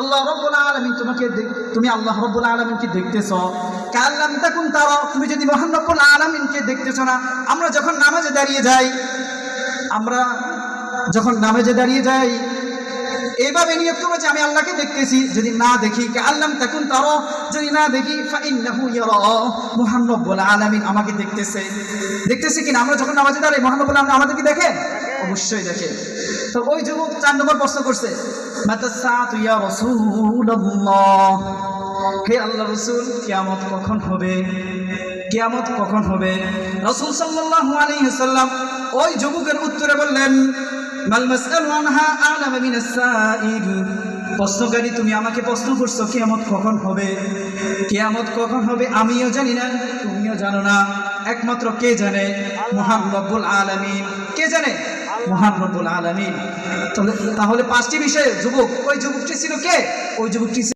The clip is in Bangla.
আল্লাহ রাব্বুল আলামিন তুমি আল্লাহ রাব্বুল আলামিনকে দেখতেছো, কাল্লাম তাকুন তারা, তুমি যদি মহান রব্বুল আলামিনকে দেখতেছো না। আমরা যখন নামাজে দাঁড়িয়ে যাই এইভাবে নিয়ত করবো যে আমি আল্লাহকে দেখতেছি। যদি না দেখি, কাল্লাম তাকুন তারা, যদি না দেখি, ফাইন্নাহু ইয়ারা, মহান রব্বুল আলামিন আমাকে দেখতেছে কিনা। আমরা যখন নামাজে দাঁড়াই মহান রব্বুল আলামিন আমাদেরকে দেখে, অবশ্যই দেখে। তো ওই যুবক 4 নম্বর প্রশ্ন করছে, মাতাসাতু ইয়া রাসূলুল্লাহ, হে আল্লাহর রাসূল, কিয়ামত কখন হবে? কিয়ামত কখন হবে? রাসূল সাল্লাল্লাহু আলাইহি ওয়াসাল্লাম ওই যুবকের উত্তরে বললেন, মাল মাসআলু আনহা আ'লামু মিনাস সাইল, প্রশ্নকারী তুমি আমাকে প্রশ্ন করছো কিয়ামত কখন হবে। কিয়ামত কখন হবে আমিও জানি না, তুমিও জানো না, একমাত্র কে জানে? মহান রব্বুল আলামিন। কে জানে? মহান রব্বুল আলামিন। তাহলে 5টি বিষয়ে ওই যুবকটি ছিল কে? ওই যুবকটি